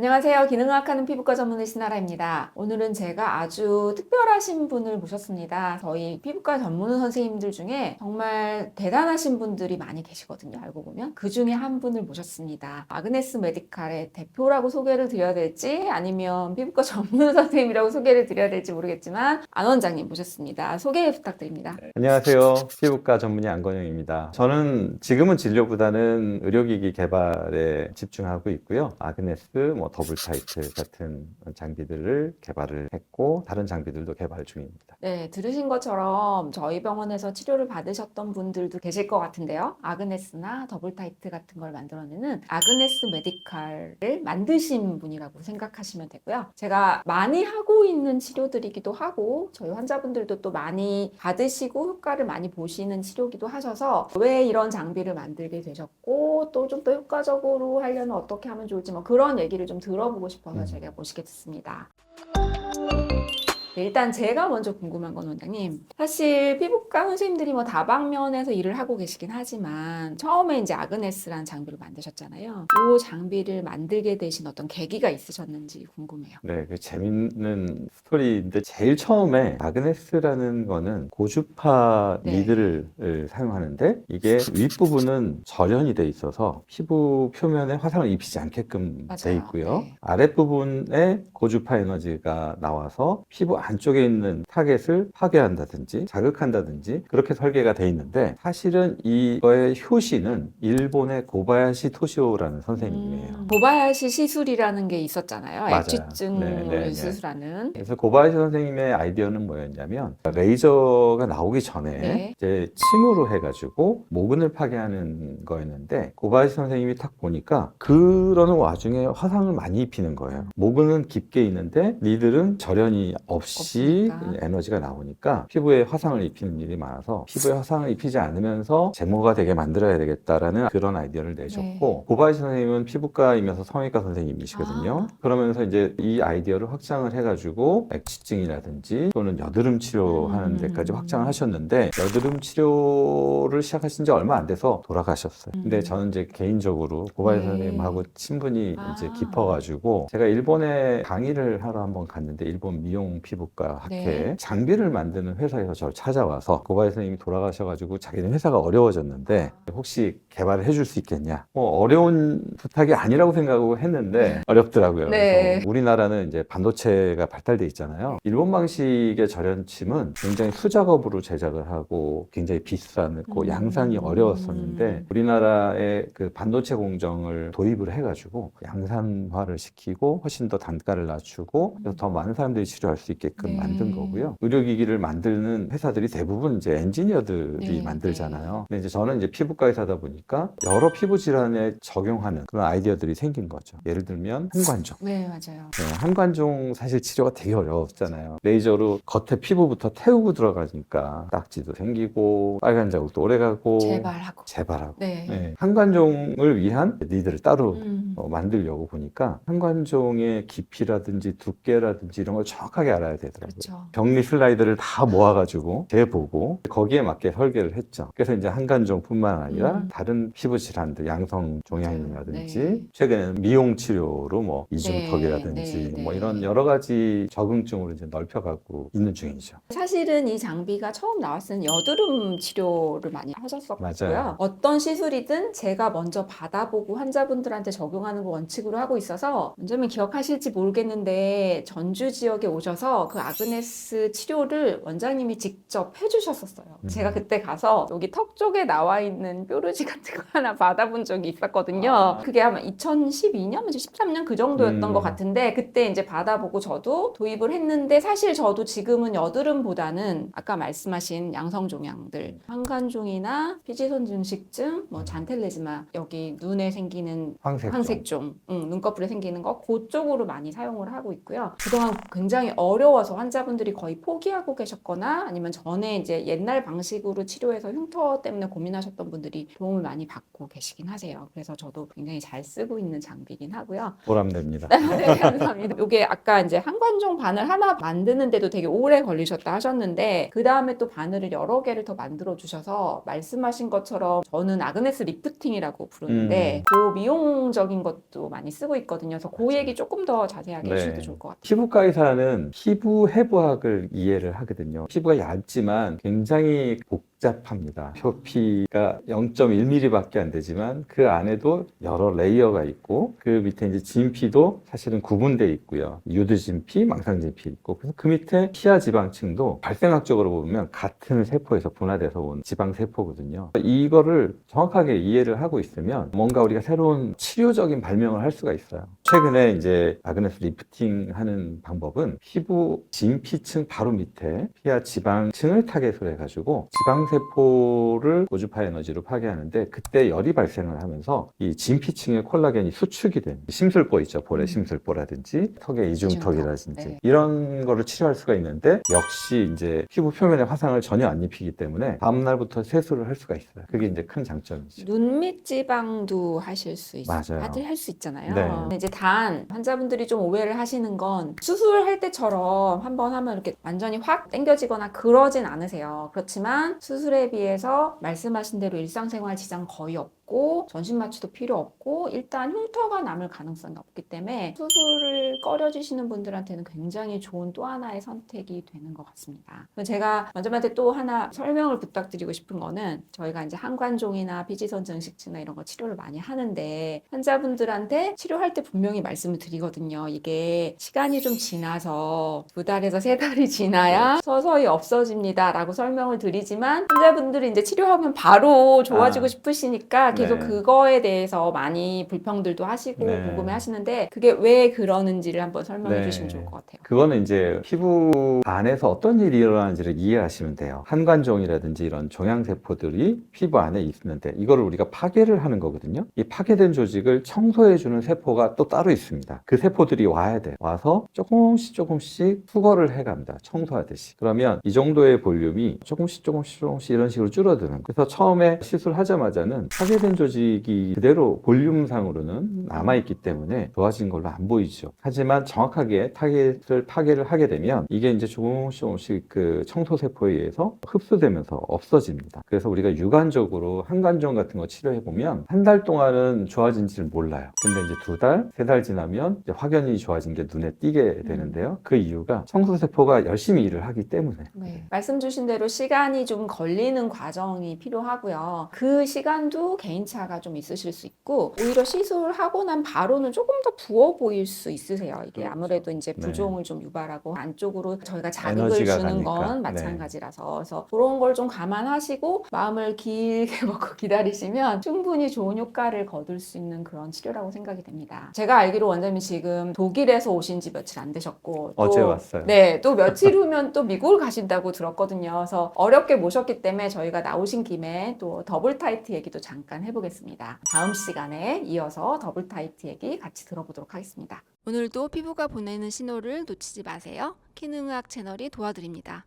안녕하세요. 기능의학하는 피부과 전문의 신아라입니다. 오늘은 제가 아주 특별하신 분을 모셨습니다. 저희 피부과 전문 선생님들 중에 정말 대단하신 분들이 많이 계시거든요. 알고 보면. 그 중에 한 분을 모셨습니다. 아그네스 메디칼의 대표라고 소개를 드려야 될지 아니면 피부과 전문 선생님이라고 소개를 드려야 될지 모르겠지만 안 원장님 모셨습니다. 소개 부탁드립니다. 안녕하세요. 피부과 전문의 안건영입니다. 저는 지금은 진료보다는 의료기기 개발에 집중하고 있고요. 아그네스, 더블 타이트 같은 장비들을 개발을 했고 다른 장비들도 개발 중입니다. 네, 들으신 것처럼 저희 병원에서 치료를 받으셨던 분들도 계실 것 같은데요. 아그네스나 더블타이트 같은 걸 만들어내는 아그네스 메디칼을 만드신 분이라고 생각하시면 되고요. 제가 많이 하고 있는 치료들이기도 하고 저희 환자분들도 또 많이 받으시고 효과를 많이 보시는 치료기도 하셔서 왜 이런 장비를 만들게 되셨고 또 좀 더 효과적으로 하려면 어떻게 하면 좋을지 그런 얘기를 좀 들어보고 싶어서 제가 모시게 됐습니다. 네, 일단 제가 먼저 궁금한 건 원장님, 사실 피부과 선생님들이 다방면에서 일을 하고 계시긴 하지만 처음에 이제 아그네스라는 장비를 만드셨잖아요. 이 장비를 만들게 되신 어떤 계기가 있으셨는지 궁금해요. 네, 그 재밌는 스토리인데 제일 처음에 아그네스라는 거는 고주파 네. 니들을 사용하는데 이게 윗부분은 절연이 돼 있어서 피부 표면에 화상을 입히지 않게끔 돼 맞아요. 있고요. 네. 아랫부분에 고주파 에너지가 나와서 피부 안쪽에 있는 타겟을 파괴한다든지 자극한다든지 그렇게 설계가 돼 있는데 사실은 이거의 효시는 일본의 고바야시 토시오라는 선생님이에요. 고바야시 시술이라는 게 있었잖아요. 맞아요. 액취증을 수술하는. 그래서 고바야시 선생님의 아이디어는 뭐였냐면 레이저가 나오기 전에 네. 이제 침으로 해가지고 모근을 파괴하는 거였는데 고바야시 선생님이 딱 보니까 그러는 와중에 화상을 많이 입히는 거예요. 모근은 깊게 있는데 니들은 절연이 없이 없으니까. 에너지가 나오니까 피부에 화상을 입히는 일이 많아서 피부에 화상을 입히지 않으면서 제모가 되게 만들어야 되겠다라는 그런 아이디어를 내셨고 고바야시 선생님은 피부과이면서 성형외과 선생님이시거든요. 그러면서 이제 이 아이디어를 확장을 해가지고 액취증이라든지 또는 여드름 치료하는 데까지 확장을 하셨는데 여드름 치료를 시작하신 지 얼마 안 돼서 돌아가셨어요. 근데 저는 이제 개인적으로 고바야시 선생님하고 친분이 이제 깊어가지고 제가 일본에 강의를 하러 한번 갔는데 일본 미용 피부과 학회에 장비를 만드는 회사에서 저를 찾아와서 고바야시 선생님이 돌아가셔가지고 자기는 회사가 어려워졌는데 혹시 개발을 해줄 수 있겠냐? 어려운 부탁이 아니라고 생각하고 했는데 어렵더라고요. 네. 그래서 우리나라는 이제 반도체가 발달돼 있잖아요. 일본 방식의 절연침은 굉장히 수작업으로 제작을 하고 굉장히 비싸고 양산이 어려웠었는데 우리나라의 그 반도체 공정을 도입을 해가지고 양산화를 시키고 훨씬 더 단가를 낮추고 그래서 더 많은 사람들이 치료할 수 있게끔 만든 거고요. 의료기기를 만드는 회사들이 대부분 이제 엔지니어들이 만들잖아요. 근데 이제 저는 이제 피부과 의사다 보니까 여러 피부 질환에 적용하는 그런 아이디어들이 생긴 거죠. 예를 들면 한관종. 네, 맞아요. 네, 한관종 사실 치료가 되게 어려웠잖아요. 레이저로 겉에 피부부터 태우고 들어가니까 딱지도 생기고 빨간 자국도 오래가고 재발하고 네, 한관종을 위한 니들을 따로 만들려고 보니까 한관종의 깊이라든지 두께라든지 이런 걸 정확하게 알아야 되더라고요. 그렇죠. 병리 슬라이드를 다 모아가지고 재보고 거기에 맞게 설계를 했죠. 그래서 이제 한관종뿐만 아니라 다른 피부 질환들 양성 종양이라든지 최근에는 미용 치료로 이중턱이라든지 이런 여러 가지 적응증으로 이제 넓혀가고 있는 중이죠. 사실은 이 장비가 처음 나왔을 때 여드름 치료를 많이 하셨었고요. 맞아요. 어떤 시술이든 제가 먼저 받아보고 환자분들한테 적용하는 걸 원칙으로 하고 있어서 원장님 기억하실지 모르겠는데 전주 지역에 오셔서 그 아그네스 치료를 원장님이 직접 해주셨었어요. 제가 그때 가서 여기 턱 쪽에 나와 있는 뾰루지 같은 거 하나 받아본 적이 있었거든요. 그게 아마 2012년, 13년 그 정도였던 것 같은데 그때 이제 받아보고 저도 도입을 했는데 사실 저도 지금은 여드름보다는 아까 말씀하신 양성종양들 한관종이나 피지선 증식증, 잔텔레즈마 여기 눈에 생기는 황색종, 눈꺼풀에 생기는 거 그쪽으로 많이 사용을 하고 있고요. 그동안 굉장히 어려웠던 어려워서 환자분들이 거의 포기하고 계셨거나 아니면 전에 이제 옛날 방식으로 치료해서 흉터 때문에 고민하셨던 분들이 도움을 많이 받고 계시긴 하세요. 그래서 저도 굉장히 잘 쓰고 있는 장비긴 하고요. 보람됩니다. 네, 감사합니다. 이게 아까 이제 한관종 바늘 하나 만드는데도 되게 오래 걸리셨다 하셨는데 그 다음에 또 바늘을 여러 개를 더 만들어 주셔서 말씀하신 것처럼 저는 아그네스 리프팅이라고 부르는데 그 미용적인 것도 많이 쓰고 있거든요. 그래서 그 얘기 조금 더 자세하게 해주셔도 좋을 것 같아요. 피부과 의사는 피부 해부학을 이해를 하거든요. 피부가 얇지만 굉장히 복잡합니다. 표피가 0.1mm밖에 안 되지만 그 안에도 여러 레이어가 있고 그 밑에 이제 진피도 사실은 구분되어 있고요. 유두진피, 망상진피 있고 그래서 그 밑에 피하 지방층도 발생학적으로 보면 같은 세포에서 분화돼서 온 지방세포거든요. 이거를 정확하게 이해를 하고 있으면 뭔가 우리가 새로운 치료적인 발명을 할 수가 있어요. 최근에 이제 아그네스 리프팅 하는 방법은 피부 진피층 바로 밑에 피하 지방층을 타겟으로 해가지고 지방세포를 고주파 에너지로 파괴하는데 그때 열이 발생을 하면서 이 진피층의 콜라겐이 수축이 됩니다. 심술보 있죠. 볼에 심술보라든지 턱의 이중턱이라든지 네. 이런 거를 치료할 수가 있는데 역시 이제 피부 표면에 화상을 전혀 안 입히기 때문에 다음날부터 세수를 할 수가 있어요. 그게 이제 큰 장점이죠. 눈밑 지방도 하실 수 있어요. 맞아요. 다들 할 수 있잖아요. 네. 근데 이제 단 환자분들이 좀 오해를 하시는 건 수술할 때처럼 한번 하면 이렇게 완전히 확 당겨지거나 그러진 않으세요. 그렇지만 수술에 비해서 말씀하신 대로 일상생활 지장 거의 없고 전신 마취도 필요 없고 일단 흉터가 남을 가능성이 없기 때문에 수술을 꺼려지시는 분들한테는 굉장히 좋은 또 하나의 선택이 되는 것 같습니다. 제가 원장님한테 또 하나 설명을 부탁드리고 싶은 거는 저희가 이제 한관종이나 피지선 증식증이나 이런 거 치료를 많이 하는데 환자분들한테 치료할 때 분명히 말씀을 드리거든요. 이게 시간이 좀 지나서 2달에서 3달이 지나야 서서히 없어집니다 라고 설명을 드리지만 환자분들이 이제 치료하면 바로 좋아지고 싶으시니까 계속 네. 그거에 대해서 많이 불평들도 하시고 네. 궁금해 하시는데 그게 왜 그러는지를 한번 설명해 주시면 좋을 것 같아요. 그거는 이제 피부 안에서 어떤 일이 일어나는지를 이해하시면 돼요. 한관종이라든지 이런 종양세포들이 피부 안에 있는데 이거를 우리가 파괴를 하는 거거든요. 이 파괴된 조직을 청소해주는 세포가 또 따로 있습니다. 그 세포들이 와야 돼요. 와서 조금씩 수거를 해갑니다. 청소하듯이. 그러면 이 정도의 볼륨이 조금씩 이런 식으로 줄어드는. 그래서 처음에 시술하자마자는 파괴된 조직이 그대로 볼륨상으로는 남아있기 때문에 좋아진 걸로 안 보이죠. 하지만 정확하게 타겟을 파괴를 하게 되면 이게 이제 조금씩 그 청소세포에 의해서 흡수되면서 없어집니다. 그래서 우리가 육안적으로 한관종 같은 거 치료해보면 한 달 동안은 좋아진지를 몰라요. 근데 이제 2달, 3달 지나면 이제 확연히 좋아진 게 눈에 띄게 되는데요. 그 이유가 청소세포가 열심히 일을 하기 때문에. 네. 말씀 주신 대로 시간이 좀 걸리는 과정이 필요하고요. 그 시간도 개인차가 좀 있으실 수 있고 오히려 시술하고 난 바로는 조금 더 부어 보일 수 있으세요. 이게 아무래도 이제 부종을 좀 유발하고 안쪽으로 저희가 자극을 에너지가 주는 가니까. 건 마찬가지라서 그래서 그런 걸 좀 감안하시고 마음을 길게 먹고 기다리시면 충분히 좋은 효과를 거둘 수 있는 그런 치료라고 생각이 됩니다. 제가 알기로 원장님이 지금 독일에서 오신 지 며칠 안 되셨고 어제 왔어요. 네, 또 며칠 후면 또 미국을 가신다고 들었거든요. 그래서 어렵게 모셨기 때문에 저희가 나오신 김에 또 더블 타이트 얘기도 잠깐 해보겠습니다. 다음 시간에 이어서 더블 타이트 얘기 같이 들어보도록 하겠습니다. 오늘도 피부가 보내는 신호를 놓치지 마세요. 키능의학 채널이 도와드립니다.